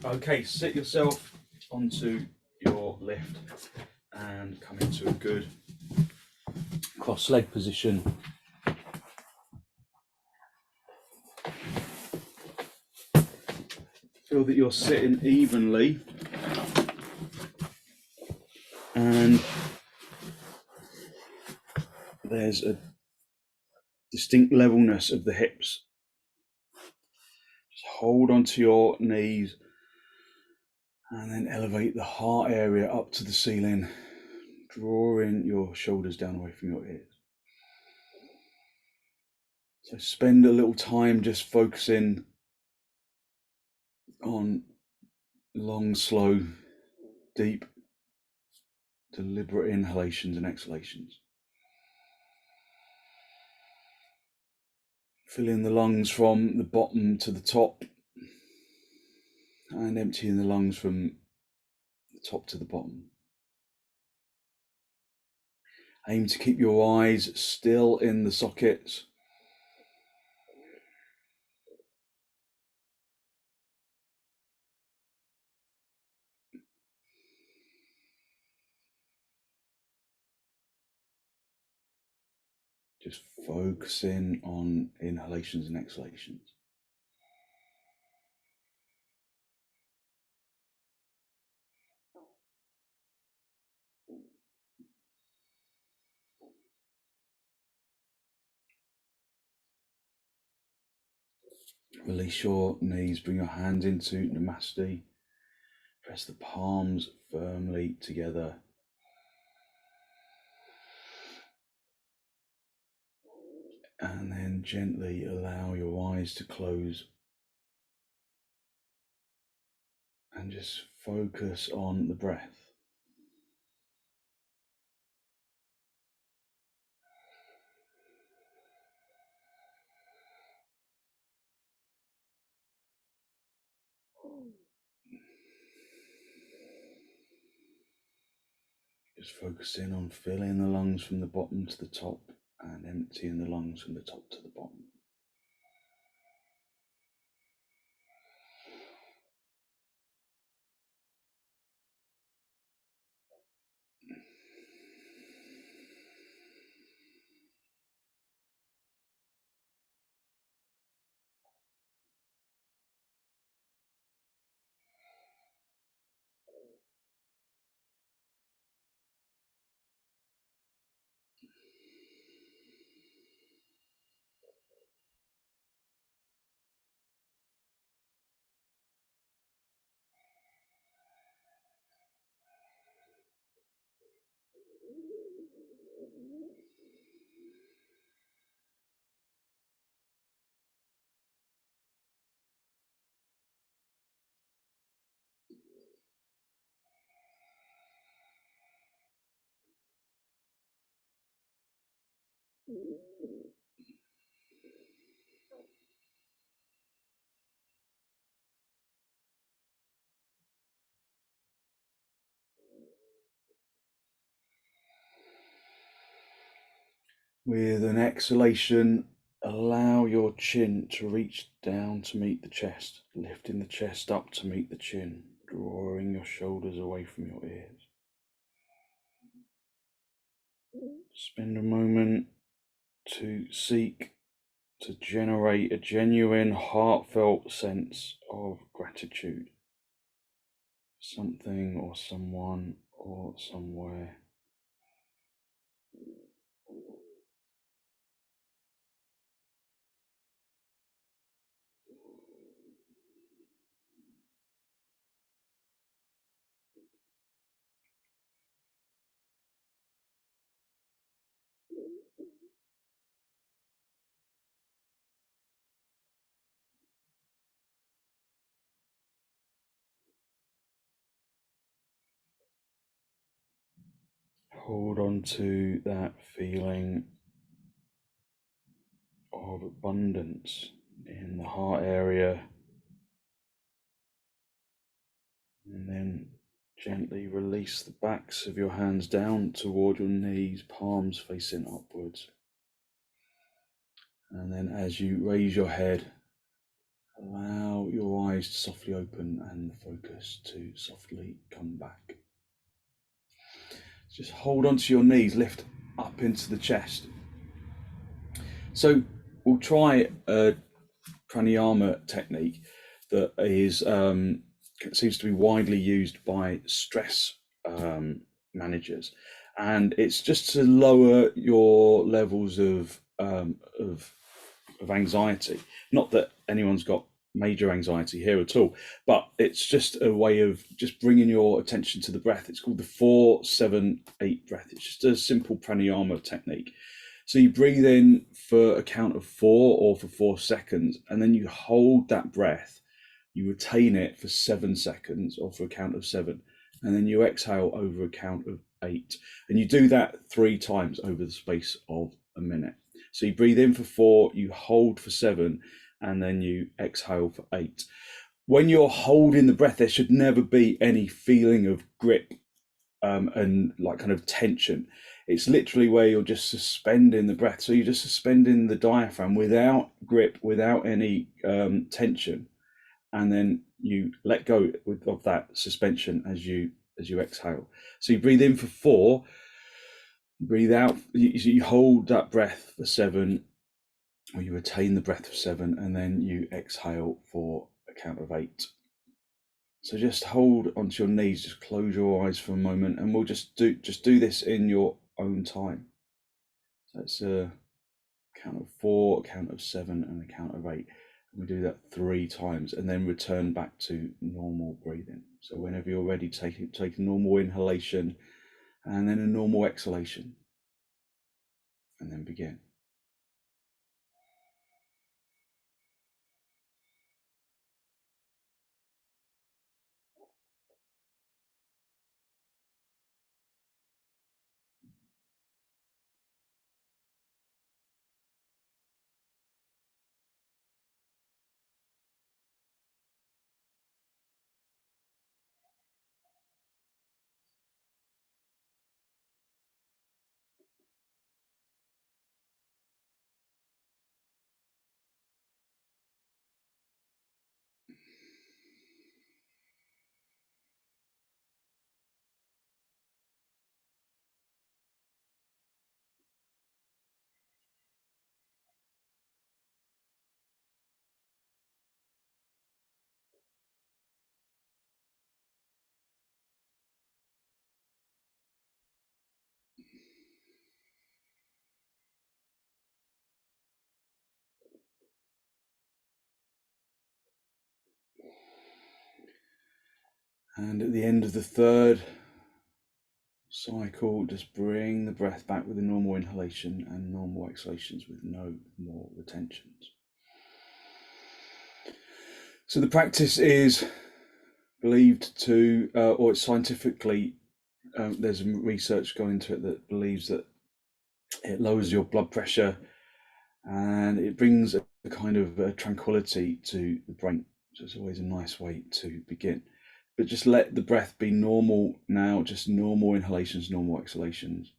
Okay, sit yourself onto your lift and come into a good cross-leg position. Feel that you're sitting evenly and there's a distinct levelness of the hips. Just hold onto your knees and then elevate the heart area up to the ceiling, drawing your shoulders down away from your ears. So spend a little time just focusing on long, slow, deep, deliberate inhalations and exhalations. Filling the lungs from the bottom to the top and emptying the lungs from the top to the bottom. Aim to keep your eyes still in the sockets. Just focusing on inhalations and exhalations. Release your knees, bring your hands into Namaste. Press the palms firmly together. And then gently allow your eyes to close. And just focus on the breath. Just focusing on filling the lungs from the bottom to the top and emptying the lungs from the top to the bottom. With an exhalation, allow your chin to reach down to meet the chest, lifting the chest up to meet the chin, drawing your shoulders away from your ears. Spend a moment to seek to generate a genuine, heartfelt sense of gratitude for something or someone or somewhere. Hold on to that feeling of abundance in the heart area, and then gently release the backs of your hands down toward your knees, palms facing upwards. And then as you raise your head, allow eyes to softly open and the focus to softly come back. Just hold onto your knees, lift up into the chest. So we'll try a pranayama technique that is seems to be widely used by stress managers, and it's just to lower your levels of anxiety. Not that anyone's got major anxiety here at all, but it's just a way of just bringing your attention to the breath. It's called the 4-7-8 breath. It's just a simple pranayama technique. So you breathe in for a count of 4 or for 4 seconds, and then you hold that breath. You retain it for 7 seconds or for a count of 7, and then you exhale over a count of 8. And you do that 3 times over the space of a minute. So you breathe in for 4, you hold for 7, and then you exhale for 8. When you're holding the breath, there should never be any feeling of grip and like kind of tension. It's literally where you're just suspending the breath. So you're just suspending the diaphragm without grip, without any tension, and then you let go of that suspension as you exhale. So you breathe in for 4, breathe out, you hold that breath for 7, or you retain the breath for 7, and then you exhale for a count of 8. So just hold onto your knees, just close your eyes for a moment, and we'll just do this in your own time. So it's a count of 4, a count of 7, and a count of 8. And we do that 3 times, and then return back to normal breathing. So whenever you're ready, take a normal inhalation, and then a normal exhalation, and then begin. And at the end of the 3rd cycle, just bring the breath back with a normal inhalation and normal exhalations with no more retentions. So the practice is believed to, or it's scientifically, there's research going into it that believes that it lowers your blood pressure and it brings a kind of tranquility to the brain. So it's always a nice way to begin. But just let the breath be normal now, just normal inhalations, normal exhalations.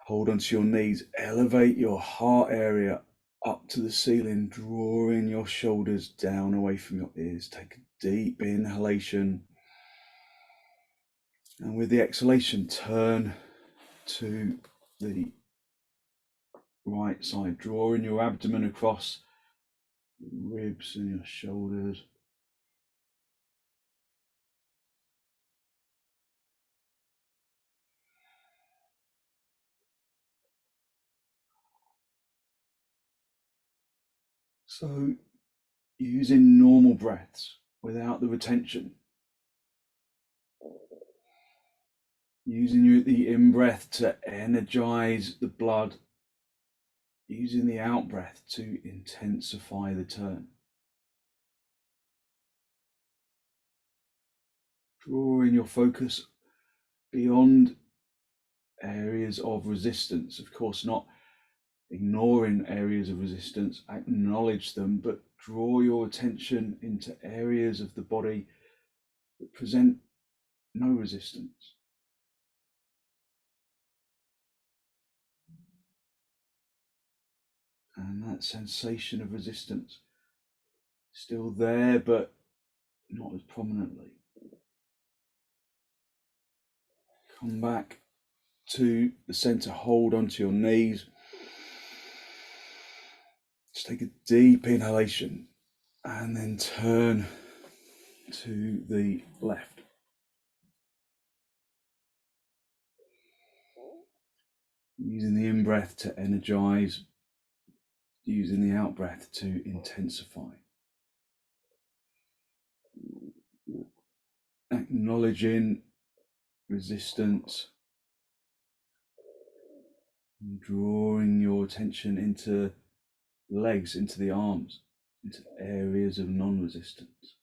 Hold onto your knees, elevate your heart area up to the ceiling, drawing your shoulders down away from your ears. Take a deep inhalation. And with the exhalation, turn to the right side, drawing your abdomen across your ribs and your shoulders. So using normal breaths without the retention. Using the in-breath to energize the blood. Using the out-breath to intensify the turn. Drawing your focus beyond areas of resistance. Of course, not ignoring areas of resistance, acknowledge them, but draw your attention into areas of the body that present no resistance. And that sensation of resistance still there, but not as prominently. Come back to the center, hold onto your knees. Just take a deep inhalation and then turn to the left. Using the in-breath to energize, using the out-breath to intensify. Acknowledging resistance, drawing your attention into the legs, into the arms, into areas of non-resistance.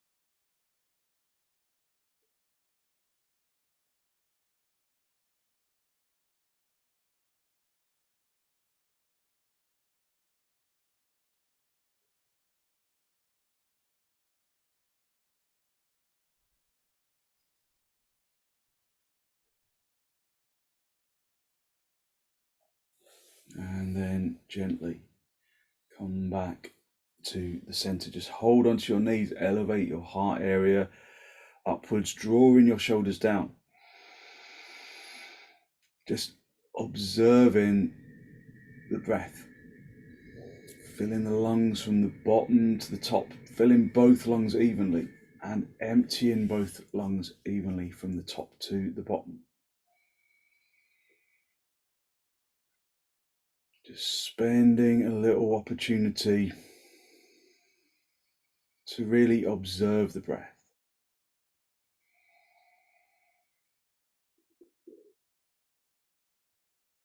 And then gently come back to the center. Just hold onto your knees, elevate your heart area upwards, drawing your shoulders down. Just observing the breath. Filling the lungs from the bottom to the top, filling both lungs evenly and emptying both lungs evenly from the top to the bottom. Just spending a little opportunity to really observe the breath.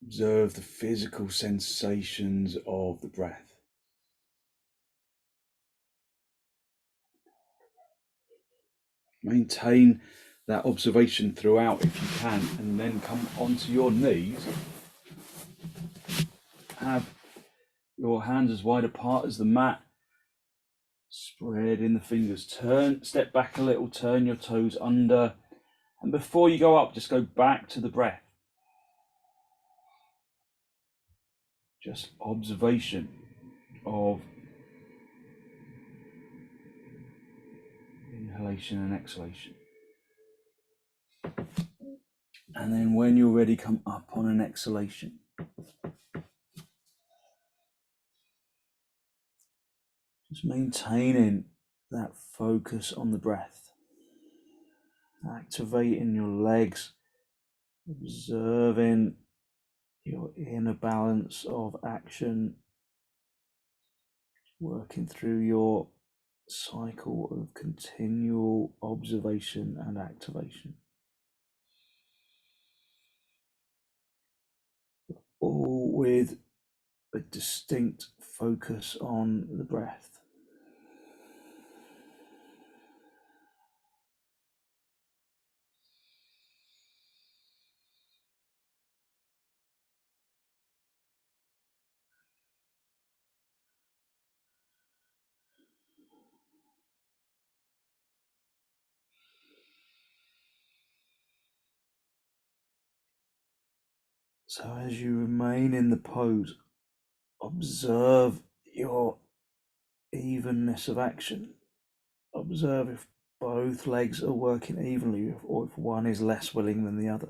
Observe the physical sensations of the breath. Maintain that observation throughout if you can, and then come onto your knees. Have your hands as wide apart as the mat. Spread in the fingers. Step back a little, turn your toes under. And before you go up, just go back to the breath. Just observation of inhalation and exhalation. And then when you're ready, come up on an exhalation. Just maintaining that focus on the breath. Activating your legs. Observing your inner balance of action. Working through your cycle of continual observation and activation. All with a distinct focus on the breath. So as you remain in the pose, observe your evenness of action. Observe if both legs are working evenly or if one is less willing than the other.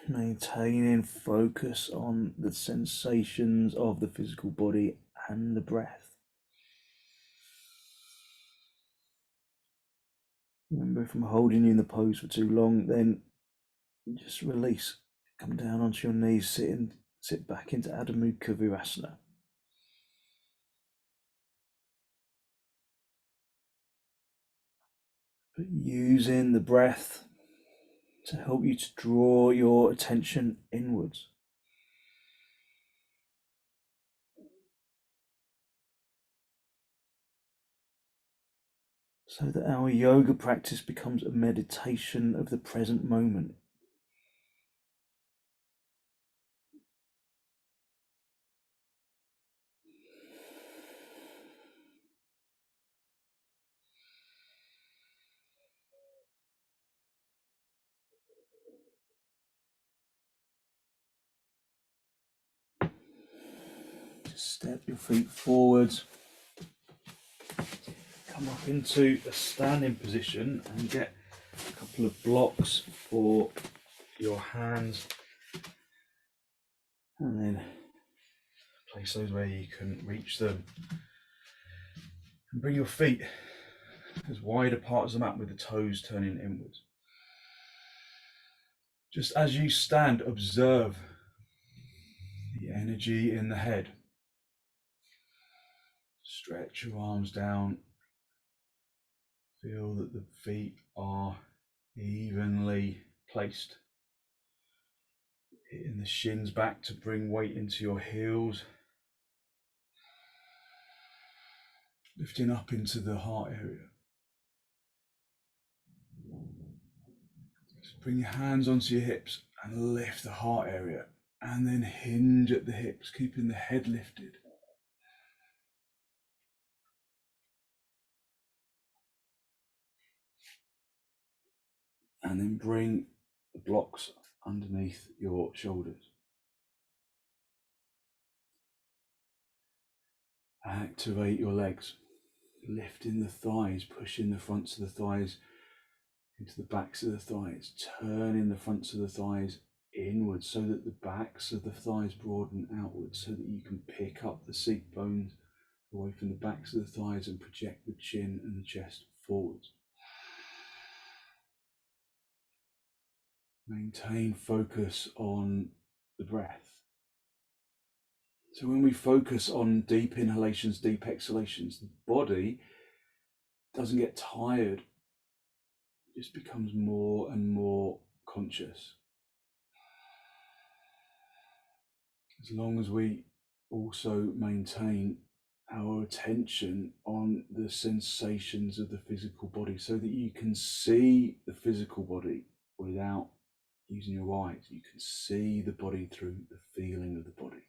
Maintaining focus on the sensations of the physical body and the breath. Remember, if I'm holding you in the pose for too long, then just release. Come down onto your knees, sit back into Adho Mukha Virasana. But using the breath to help you to draw your attention inwards. So that our yoga practice becomes a meditation of the present moment. step your feet forwards, come up into a standing position and get a couple of blocks for your hands, and then place those where you can reach them, and bring your feet as wide apart as the mat with the toes turning inwards. Just as you stand, observe the energy in the head. Stretch your arms down. Feel that the feet are evenly placed. Hitting the shins back to bring weight into your heels. Lifting up into the heart area. Just bring your hands onto your hips and lift the heart area. And then hinge at the hips, keeping the head lifted. And then bring the blocks underneath your shoulders. Activate your legs, lifting the thighs, pushing the fronts of the thighs into the backs of the thighs, turning the fronts of the thighs inwards so that the backs of the thighs broaden outwards, so that you can pick up the seat bones away from the backs of the thighs and project the chin and the chest forwards. Maintain focus on the breath. So when we focus on deep inhalations, deep exhalations, the body doesn't get tired, it just becomes more and more conscious. As long as we also maintain our attention on the sensations of the physical body, so that you can see the physical body without using your eyes. You can see the body through the feeling of the body.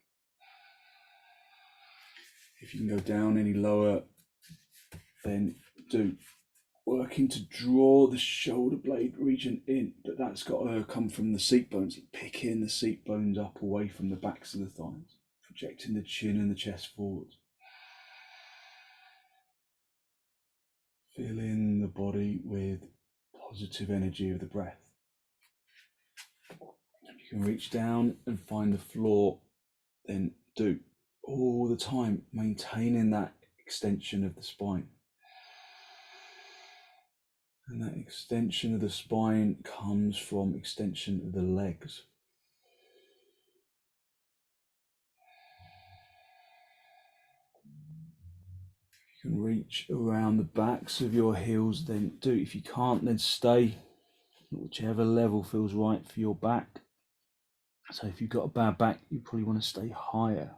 If you can go down any lower, then do. Working to draw the shoulder blade region in, but that's got to come from the seat bones. Picking the seat bones up away from the backs of the thighs, projecting the chin and the chest forwards. Filling the body with positive energy of the breath. If you can reach down and find the floor, then do. All the time, maintaining that extension of the spine. And that extension of the spine comes from extension of the legs. If you can reach around the backs of your heels, then do. If you can't, then stay at whichever level feels right for your back. So if you've got a bad back, you probably want to stay higher.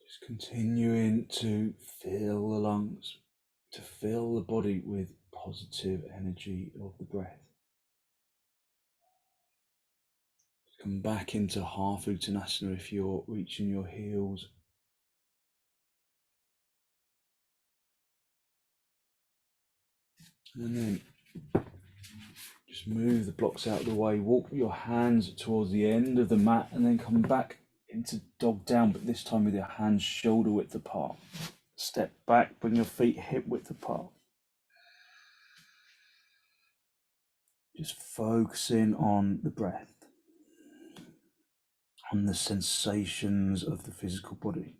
Just continuing to fill the lungs, to fill the body with positive energy of the breath. Come back into half uttanasana if you're reaching your heels. And then just move the blocks out of the way, walk your hands towards the end of the mat, and then come back into dog down, but this time with your hands shoulder width apart. Step back, bring your feet hip width apart. Just focusing on the breath, on the sensations of the physical body.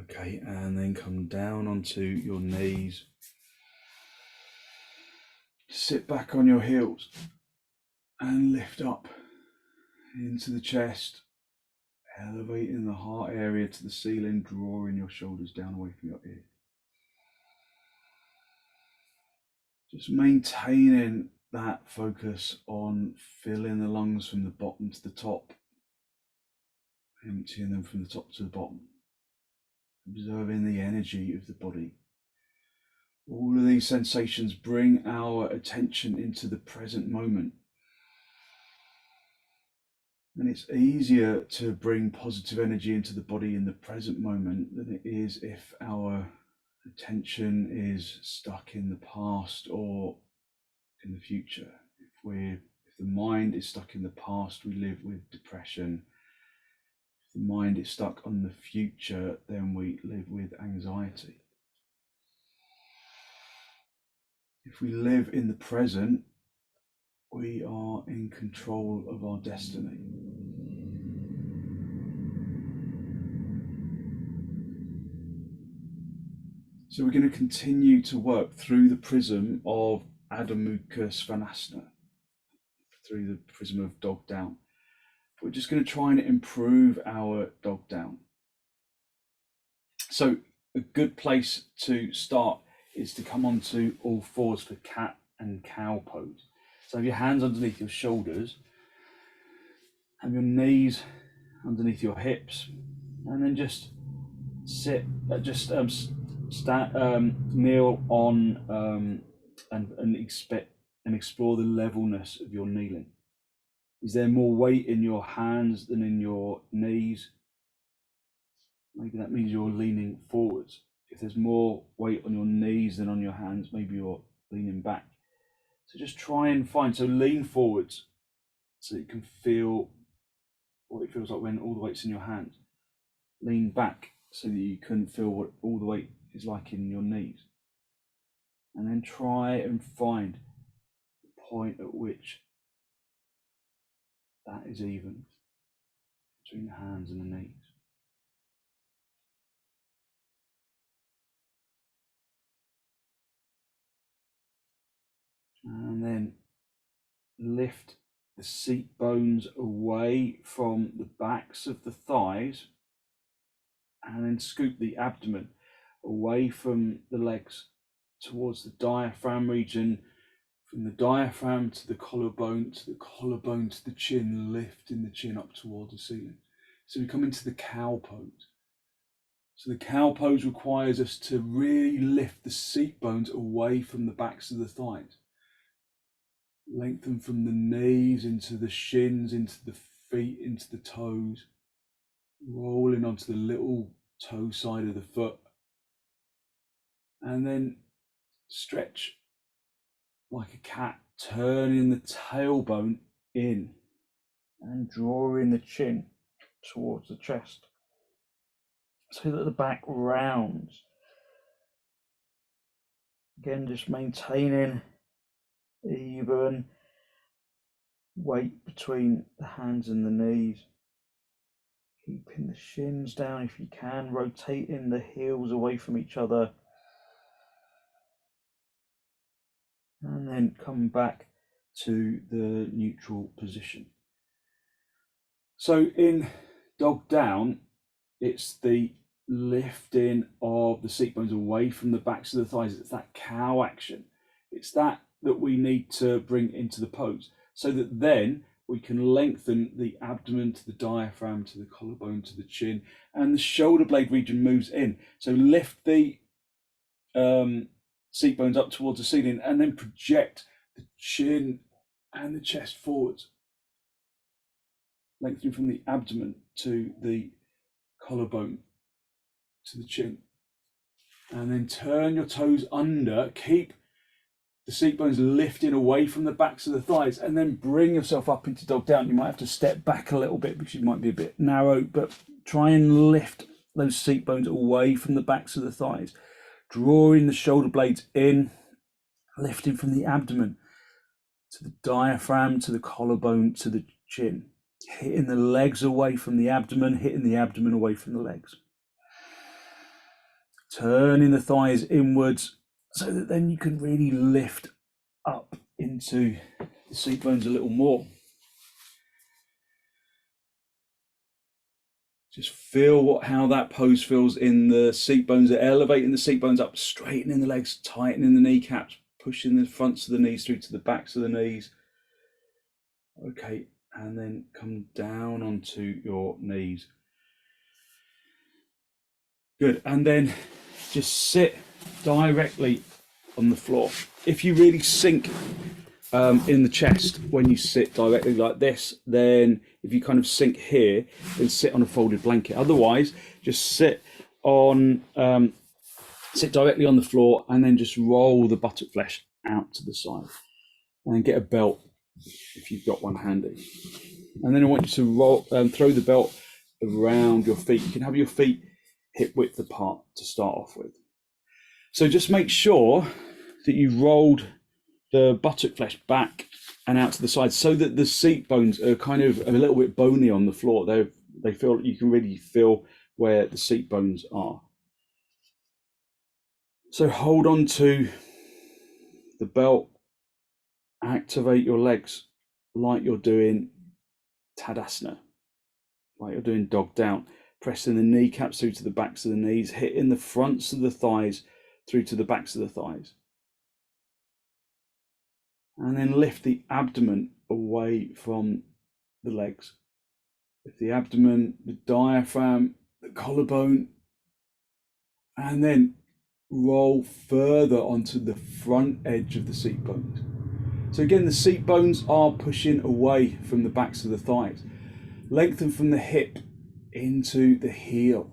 Okay, and then come down onto your knees. Sit back on your heels. and lift up into the chest, elevating the heart area to the ceiling, drawing your shoulders down away from your ears. Just maintaining that focus on filling the lungs from the bottom to the top, emptying them from the top to the bottom, observing the energy of the body. All of these sensations bring our attention into the present moment. And it's easier to bring positive energy into the body in the present moment than it is if our attention is stuck in the past or in the future. If the mind is stuck in the past, we live with depression. If the mind is stuck on the future, then we live with anxiety. If we live in the present, we are in control of our destiny. So we're going to continue to work through the prism of Adho Mukha Svanasana, through the prism of dog down. We're just going to try and improve our dog down. So a good place to start is to come onto all fours for cat and cow pose. So have your hands underneath your shoulders, have your knees underneath your hips, and then just sit, kneel on and explore the levelness of your kneeling. Is there more weight in your hands than in your knees? Maybe that means you're leaning forwards. If there's more weight on your knees than on your hands, maybe you're leaning back. So just try and find, so lean forwards so you can feel what it feels like when all the weight's in your hands. Lean back so that you can feel what all the weight is like in your knees. And then try and find the point at which that is even between the hands and the knees. And then lift the seat bones away from the backs of the thighs, and then scoop the abdomen away from the legs towards the diaphragm region, from the diaphragm to the collarbone, to the collarbone to the chin, lifting the chin up towards the ceiling. So we come into the cow pose. So the cow pose requires us to really lift the seat bones away from the backs of the thighs. Lengthen from the knees into the shins, into the feet, into the toes, rolling onto the little toe side of the foot, and then stretch like a cat, turning the tailbone in and drawing the chin towards the chest so that the back rounds. Again, just maintaining even weight between the hands and the knees, keeping the shins down if you can, rotating the heels away from each other, and then come back to the neutral position. So in dog down, it's the lifting of the seat bones away from the backs of the thighs. It's that cow action. It's that we need to bring into the pose so that then we can lengthen the abdomen to the diaphragm, to the collarbone, to the chin, and the shoulder blade region moves in. So lift the seat bones up towards the ceiling and then project the chin and the chest forwards, lengthening from the abdomen to the collarbone, to the chin. And then turn your toes under, keep the seat bones lifting away from the backs of the thighs, and then bring yourself up into dog down. You might have to step back a little bit because you might be a bit narrow, but try and lift those seat bones away from the backs of the thighs, drawing the shoulder blades in, lifting from the abdomen to the diaphragm, to the collarbone, to the chin, hitting the legs away from the abdomen, hitting the abdomen away from the legs. Turning the thighs inwards so that then you can really lift up into the the seat bones a little more. Just feel how that pose feels in the seat bones. Elevating the seat bones up, straightening the legs, tightening the kneecaps, pushing the fronts of the knees through to the backs of the knees. Okay, and then come down onto your knees. Good, and then just sit directly on the floor. If you really sink in the chest when you sit directly like this, then if you kind of sink here, then sit on a folded blanket. Otherwise, just sit directly on the floor and then just roll the buttock flesh out to the side, and then get a belt if you've got one handy. And then I want you to throw the belt around your feet. You can have your feet hip width apart to start off with. So just make sure that you rolled the buttock flesh back and out to the side, so that the seat bones are kind of a little bit bony on the floor. They feel, you can really feel where the seat bones are. So hold on to the belt, activate your legs like you're doing tadasana, like you're doing dog down, pressing the kneecaps through to the backs of the knees, hitting the fronts of the thighs through to the backs of the thighs. And then lift the abdomen away from the legs. Lift the abdomen, the diaphragm, the collarbone, and then roll further onto the front edge of the seat bones. So again, the seat bones are pushing away from the backs of the thighs. Lengthen from the hip into the heel.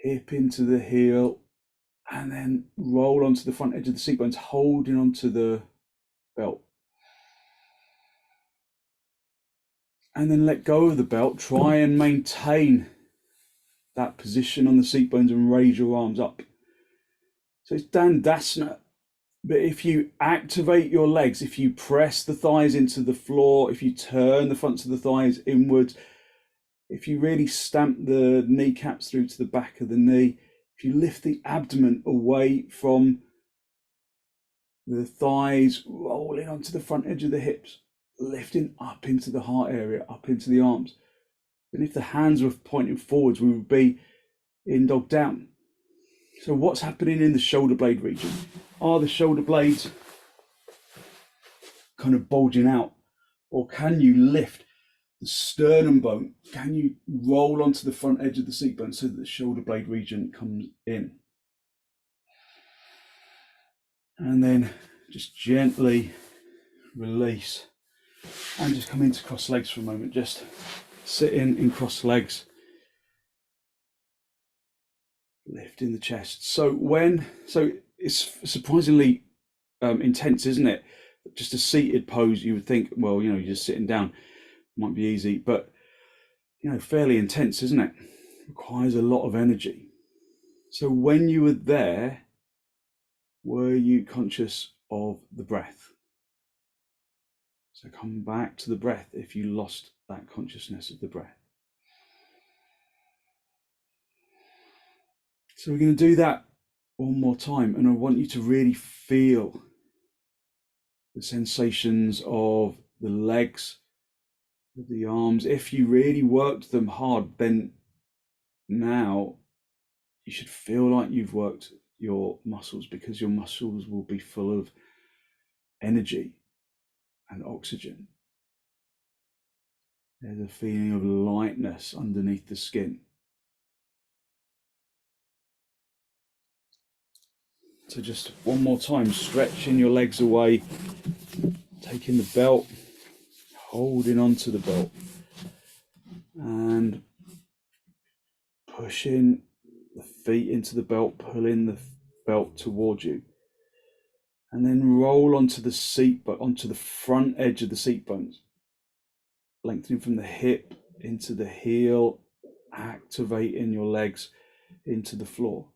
Hip into the heel, and then roll onto the front edge of the seat bones, holding onto the belt. And then let go of the belt. Try and maintain that position on the seat bones and raise your arms up. So it's dandasana. But if you activate your legs, if you press the thighs into the floor, if you turn the fronts of the thighs inwards, if you really stamp the kneecaps through to the back of the knee, if you lift the abdomen away from the thighs, rolling onto the front edge of the hips, lifting up into the heart area, up into the arms. And if the hands were pointing forwards, we would be in dog down. So what's happening in the shoulder blade region? Are the shoulder blades kind of bulging out? Or can you lift the sternum bone? Can you roll onto the front edge of the seat bone so that the shoulder blade region comes in? And then just gently release and just come into cross legs for a moment. Just sitting in cross legs, lifting the chest. So it's surprisingly intense, isn't it? Just a seated pose, you would think, well, you're just sitting down, might be easy, but fairly intense, isn't it? Requires a lot of energy. So when you were there, were you conscious of the breath? So come back to the breath if you lost that consciousness of the breath. So we're going to do that one more time, and I want you to really feel the sensations of the legs, of the arms. If you really worked them hard, then now you should feel like you've worked your muscles, because your muscles will be full of energy and oxygen. There's a feeling of lightness underneath the skin. So just one more time, stretching your legs away, taking the belt, holding onto the belt, and pushing the feet into the belt, pulling the belt towards you. And then roll onto the seat, but onto the front edge of the seat bones, lengthening from the hip into the heel, activating your legs into the floor.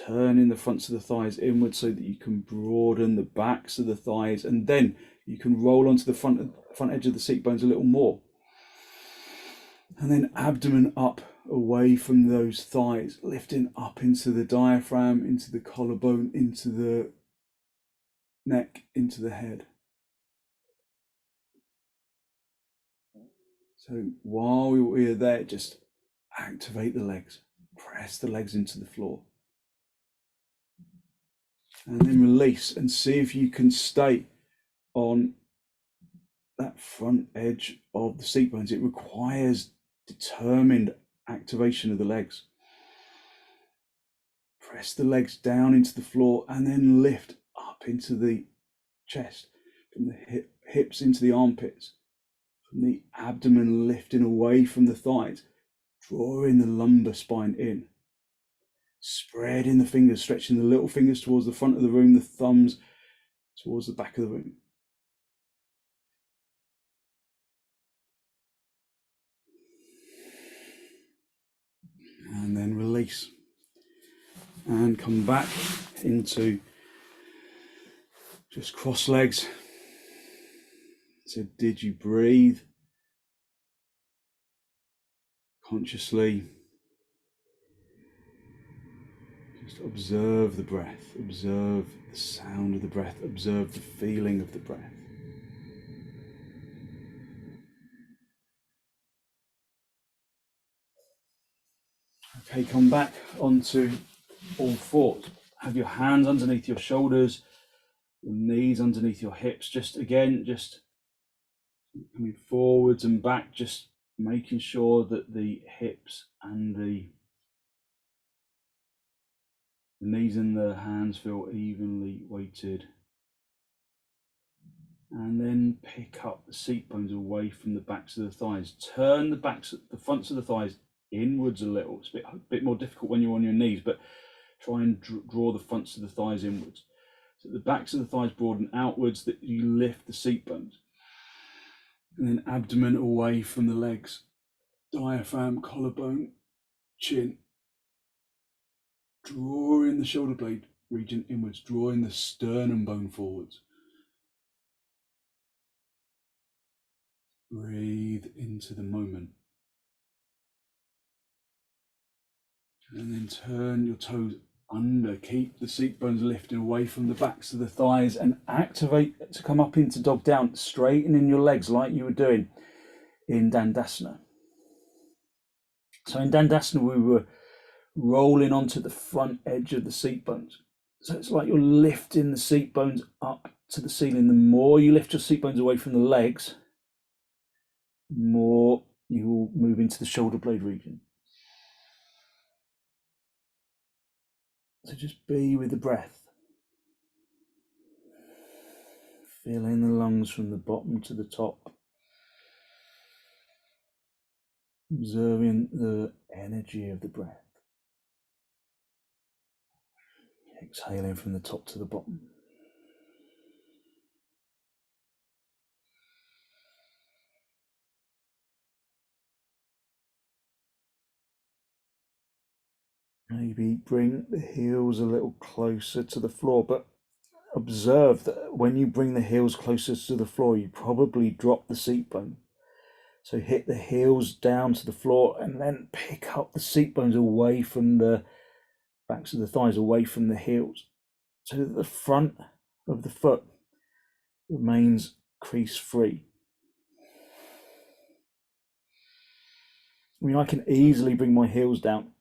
Turning the fronts of the thighs inward so that you can broaden the backs of the thighs, and then you can roll onto the front edge of the seat bones a little more. And then abdomen up away from those thighs, lifting up into the diaphragm, into the collarbone, into the neck into the head. So while you're there, just activate the legs, press the legs into the floor. And then release and see if you can stay on that front edge of the seat bones. It requires determined activation of the legs. Press the legs down into the floor and then lift up into the chest, from the hips into the armpits, from the abdomen lifting away from the thighs, drawing the lumbar spine in. Spreading the fingers, stretching the little fingers towards the front of the room, the thumbs towards the back of the room. And then release. And come back into just cross legs. So did you breathe consciously? Just observe the breath, observe the sound of the breath, observe the feeling of the breath. Okay, come back onto all fours. Have your hands underneath your shoulders, your knees underneath your hips. Just coming forwards and back, just making sure that the hips and the knees and the hands feel evenly weighted. And then pick up the seat bones away from the backs of the thighs. Turn the fronts of the thighs inwards a little. It's a bit more difficult when you're on your knees, but try and draw the fronts of the thighs inwards. So the backs of the thighs broaden outwards, that you lift the seat bones. And then abdomen away from the legs. Diaphragm, collarbone, chin. Drawing the shoulder blade region inwards, drawing the sternum bone forwards. Breathe into the moment. And then turn your toes under. Keep the seat bones lifting away from the backs of the thighs and activate to come up into dog down, straightening your legs like you were doing in dandasana. So in dandasana, we were rolling onto the front edge of the seat bones. So it's like you're lifting the seat bones up to the ceiling. The more you lift your seat bones away from the legs, the more you will move into the shoulder blade region. So just be with the breath. Feeling the lungs from the bottom to the top. Observing the energy of the breath. Exhaling from the top to the bottom. Maybe bring the heels a little closer to the floor, but observe that when you bring the heels closer to the floor, you probably drop the seat bone. So hit the heels down to the floor and then pick up the seat bones away from the backs of the thighs, away from the heels, so that the front of the foot remains crease free. I mean, I can easily bring my heels down,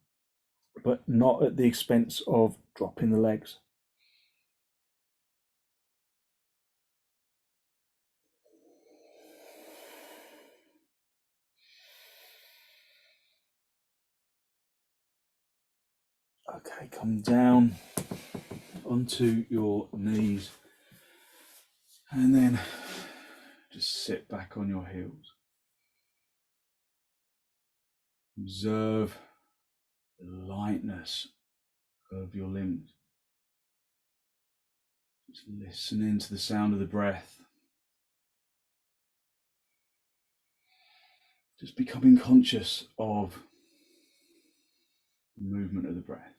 but not at the expense of dropping the legs. Okay, come down onto your knees and then just sit back on your heels. Observe the lightness of your limbs. Just listening to the sound of the breath. Just becoming conscious of the movement of the breath.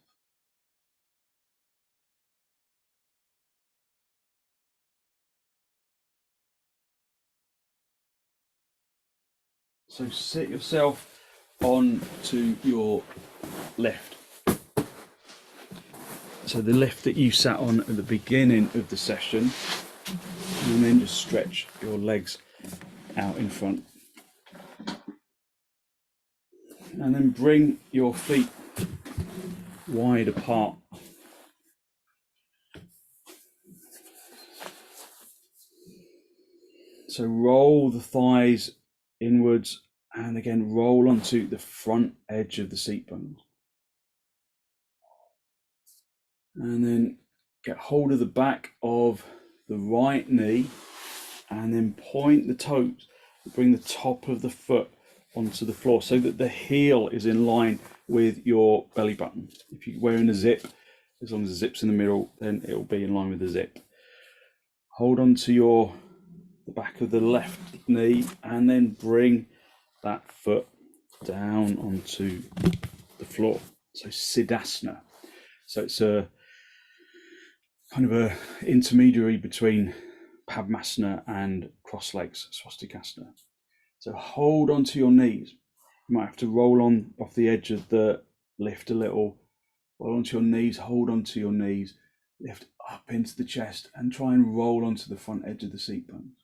So sit yourself on to your left. So the lift that you sat on at the beginning of the session, and then just stretch your legs out in front. And then bring your feet wide apart. So roll the thighs inwards and again roll onto the front edge of the seat bones. And then get hold of the back of the right knee and then point the toes, bring the top of the foot onto the floor so that the heel is in line with your belly button. If you're wearing a zip, as long as the zip's in the middle, then it will be in line with the zip. Hold on to the back of the left knee and then bring that foot down onto the floor. So siddhasana. So it's a kind of a intermediary between padmasana and cross legs, swastikasana. So hold onto your knees. You might have to roll on off the edge of the lift a little. Roll onto your knees, hold onto your knees, lift up into the chest and try and roll onto the front edge of the seat bones.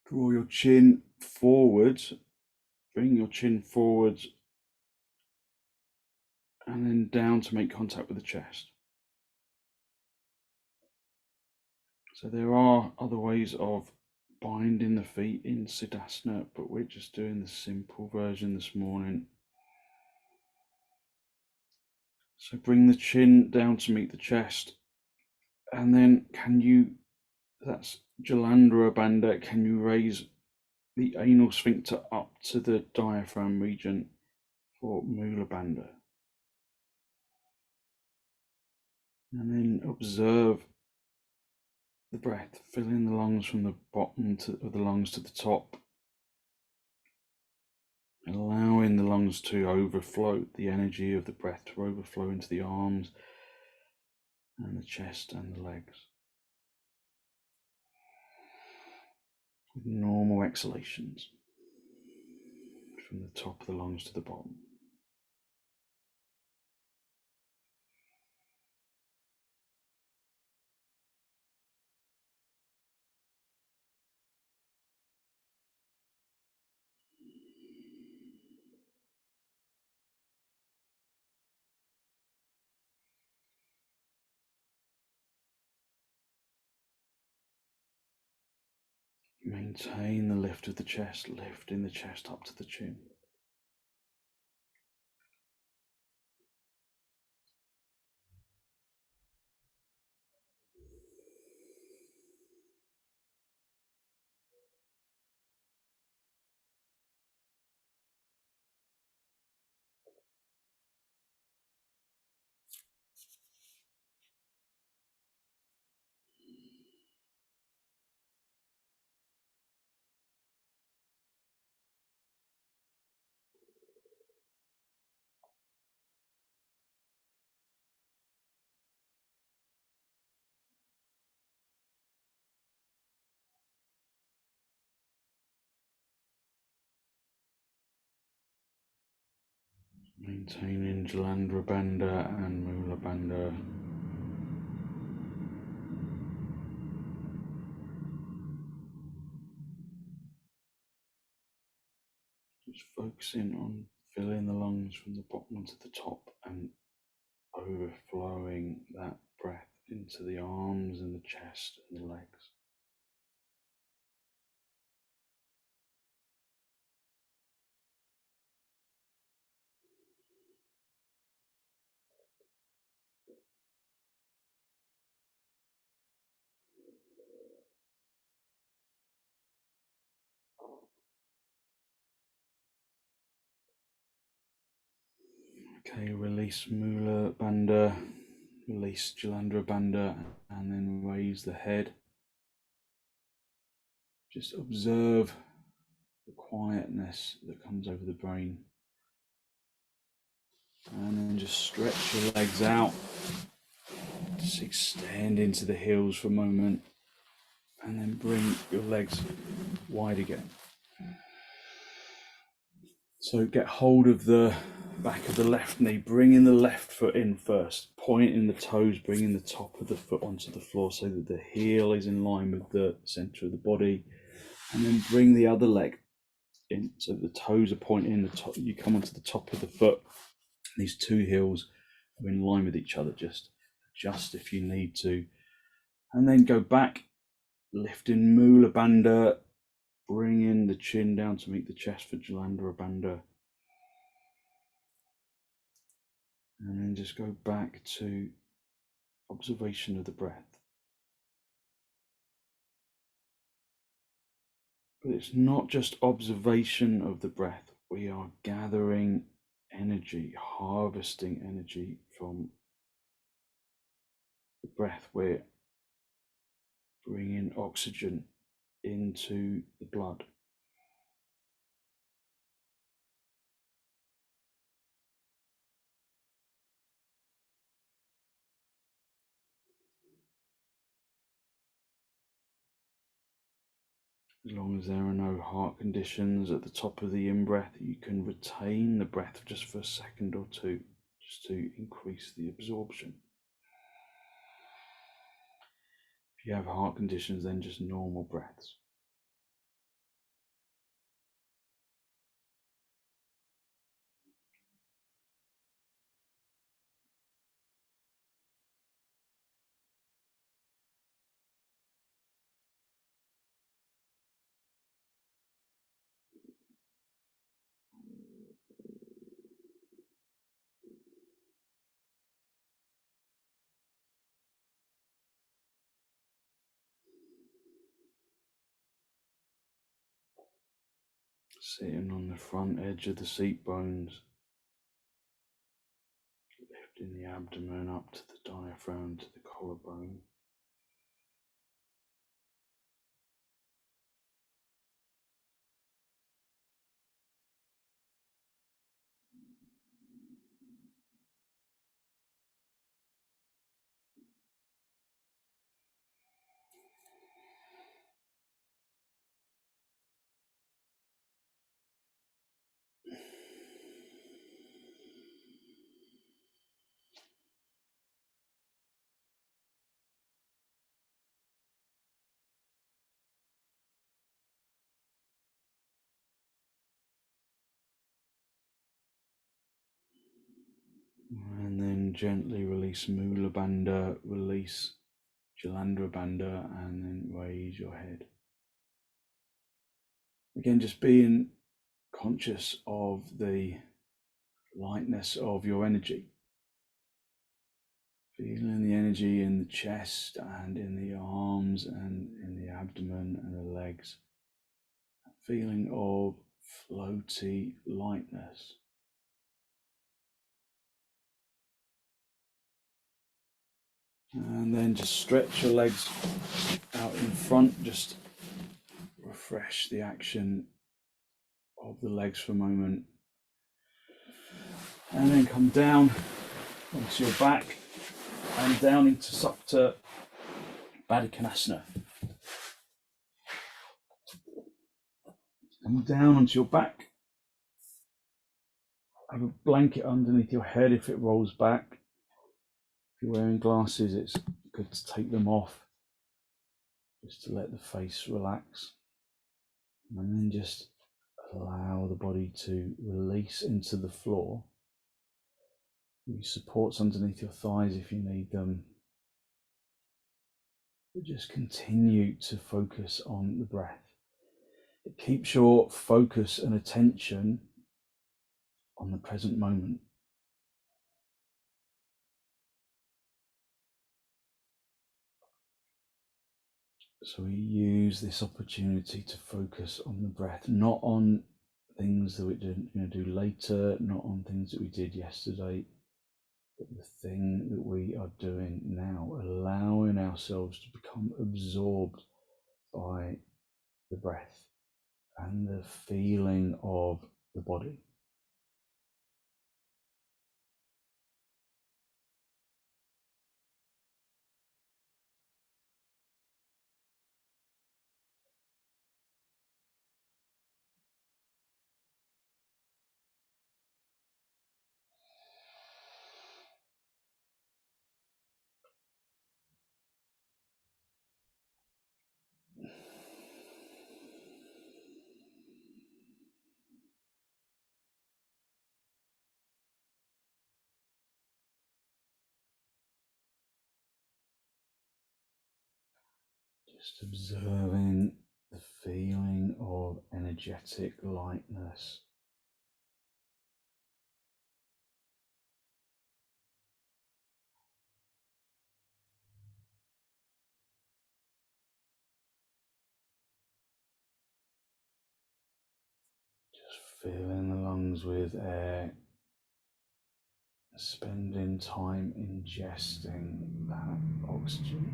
Draw your chin forwards, bring your chin forwards and then down to make contact with the chest. So there are other ways of binding the feet in siddhasana, but we're just doing the simple version this morning. So bring the chin down to meet the chest, and then that's Jalandhara Bandha, can you raise the anal sphincter up to the diaphragm region for Mula Bandha? And then observe the breath, filling the lungs from the bottom of the lungs to the top, allowing the lungs to overflow, the energy of the breath to overflow into the arms and the chest and the legs. With normal exhalations from the top of the lungs to the bottom. Maintain the lift of the chest, lifting the chest up to the chin. Maintaining Jalandhara Bandha and Mula Bandha. Just focusing on filling the lungs from the bottom to the top and overflowing that breath into the arms and the chest and the legs. Okay, release Mula Bandha, release Jalandhara Bandha, and then raise the head. Just observe the quietness that comes over the brain. And then just stretch your legs out. Just extend into the heels for a moment. And then bring your legs wide again. So get hold of the Back of the left knee, bringing the left foot in first, pointing the toes, bringing the top of the foot onto the floor so that the heel is in line with the center of the body, and then bring the other leg in so the toes are pointing the top. You come onto the top of the foot. These two heels are in line with each other. Just adjust if you need to, and then go back, lifting Mula Bandha, bringing the chin down to meet the chest for Jalandhara Bandha. And then just go back to observation of the breath. But it's not just observation of the breath. We are gathering energy, harvesting energy from the breath. We're bringing oxygen into the blood. As long as there are no heart conditions at the top of the in-breath, you can retain the breath just for a second or two, just to increase the absorption. If you have heart conditions, then just normal breaths. Sitting on the front edge of the seat bones, lifting the abdomen up to the diaphragm, to the collarbone. And then gently release Mula Bandha, release Jalandhara Bandha, and then raise your head. Again, just being conscious of the lightness of your energy. Feeling the energy in the chest and in the arms and in the abdomen and the legs. That feeling of floaty lightness. And then just stretch your legs out in front, just refresh the action of the legs for a moment. And then come down onto your back and down into supta baddha. Come down onto your back. Have a blanket underneath your head if it rolls back. If you're wearing glasses, it's good to take them off, just to let the face relax. And then just allow the body to release into the floor. Use supports underneath your thighs if you need them. But just continue to focus on the breath. It keeps your focus and attention on the present moment. So we use this opportunity to focus on the breath, not on things that we're going to do later, not on things that we did yesterday, but the thing that we are doing now, allowing ourselves to become absorbed by the breath and the feeling of the body. Just observing the feeling of energetic lightness. Just filling the lungs with air, spending time ingesting that oxygen.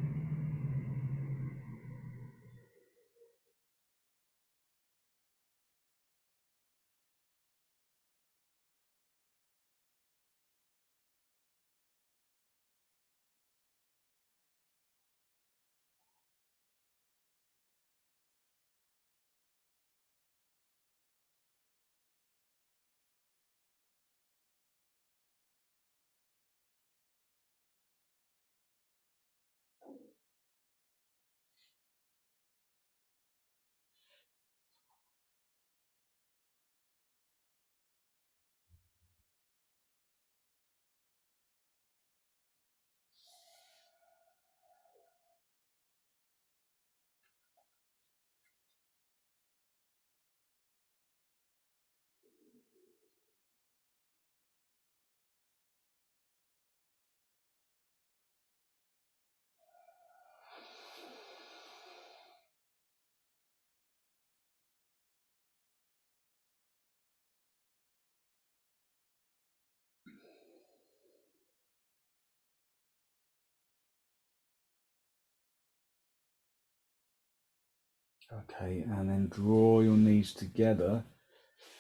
Okay, and then draw your knees together.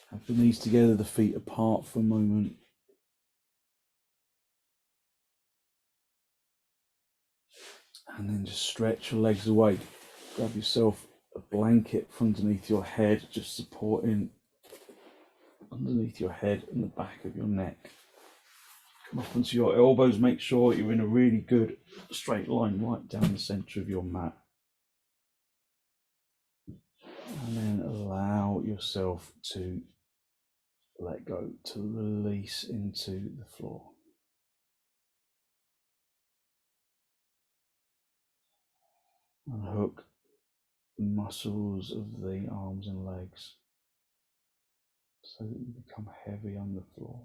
Have the knees together, the feet apart for a moment. And then just stretch your legs away. Grab yourself a blanket from underneath your head, just supporting underneath your head and the back of your neck. Come up onto your elbows, make sure you're in a really good straight line right down the center of your mat. And then allow yourself to let go, to release into the floor. Unhook the muscles of the arms and legs so that you become heavy on the floor.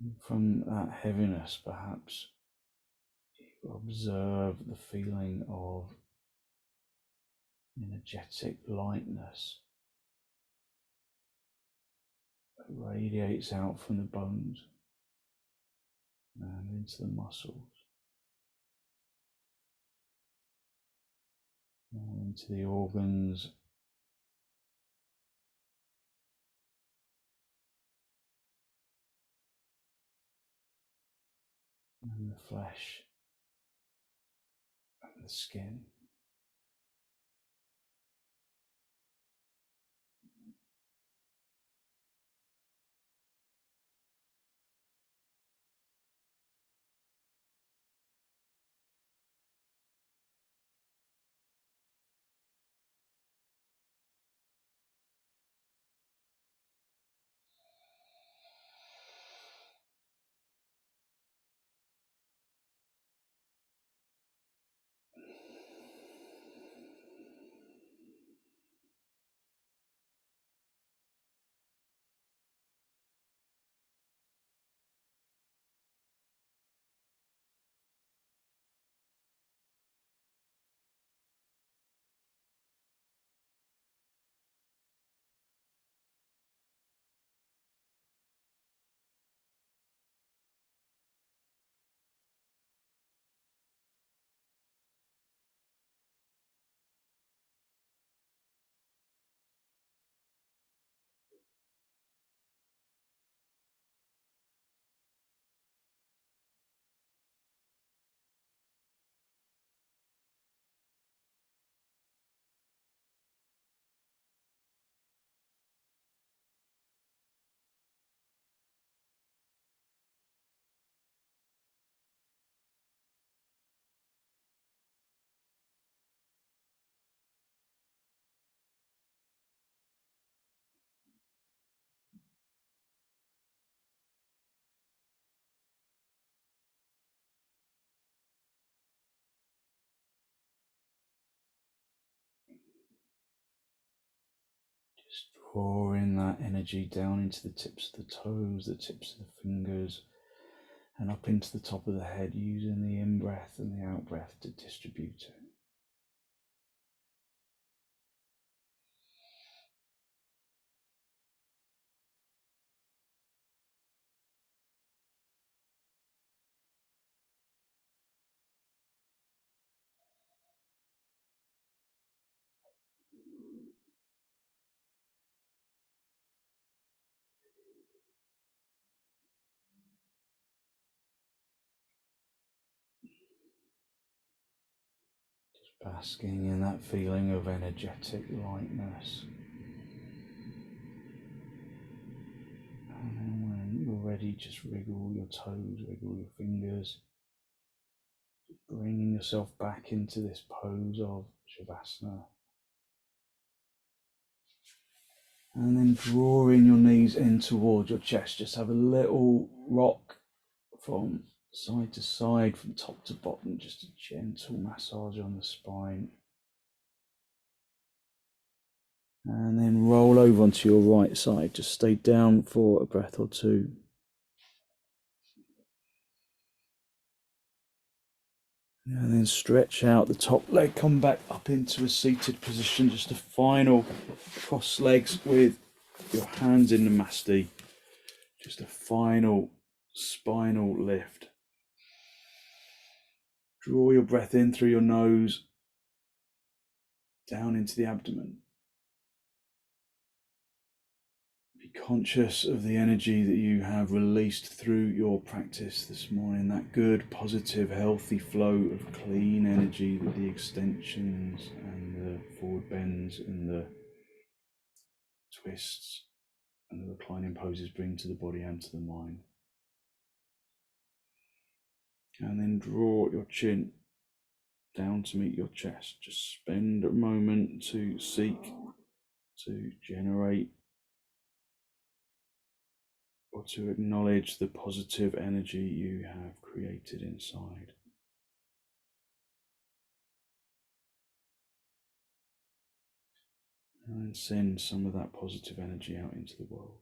And from that heaviness, perhaps, you observe the feeling of energetic lightness that radiates out from the bones and into the muscles, and into the organs, and the flesh and the skin. Just drawing that energy down into the tips of the toes, the tips of the fingers, and up into the top of the head, using the in-breath and the out-breath to distribute it. Basking in that feeling of energetic lightness. And then when you're ready, just wriggle your toes, wriggle your fingers, bringing yourself back into this pose of sirvasana. And then drawing your knees in towards your chest. Just have a little rock from side to side, from top to bottom, just a gentle massage on the spine. And then roll over onto your right side. Just stay down for a breath or two. And then stretch out the top leg, come back up into a seated position. Just a final cross legs with your hands in the masti. Just a final spinal lift. Draw your breath in through your nose, down into the abdomen. Be conscious of the energy that you have released through your practice this morning, that good, positive, healthy flow of clean energy that the extensions and the forward bends and the twists and the reclining poses bring to the body and to the mind. And then draw your chin down to meet your chest. Just spend a moment to seek to generate or to acknowledge the positive energy you have created inside. And send some of that positive energy out into the world.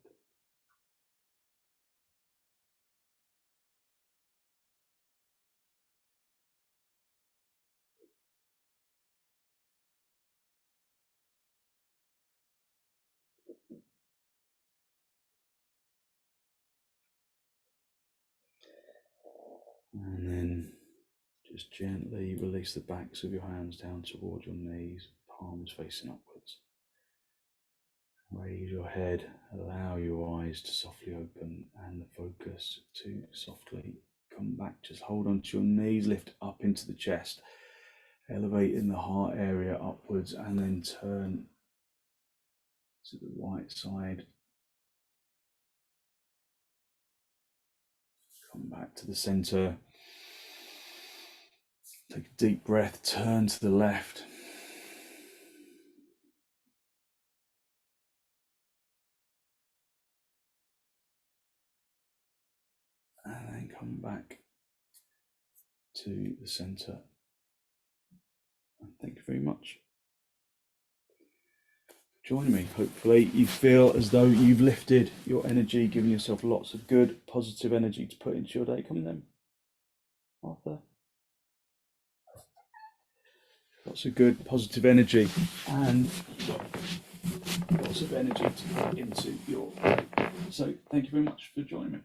And then just gently release the backs of your hands down towards your knees, palms facing upwards. Raise your head, allow your eyes to softly open and the focus to softly come back. Just hold on to your knees, lift up into the chest, elevating the heart area upwards, and then turn to the right side. Come back to the center. Take a deep breath, turn to the left. And then come back to the center. And thank you very much for joining me. Hopefully you feel as though you've lifted your energy, giving yourself lots of good, positive energy to put into your day. Come then, Arthur. Lots of good, positive energy and lots of energy to put into your day. So thank you very much for joining me.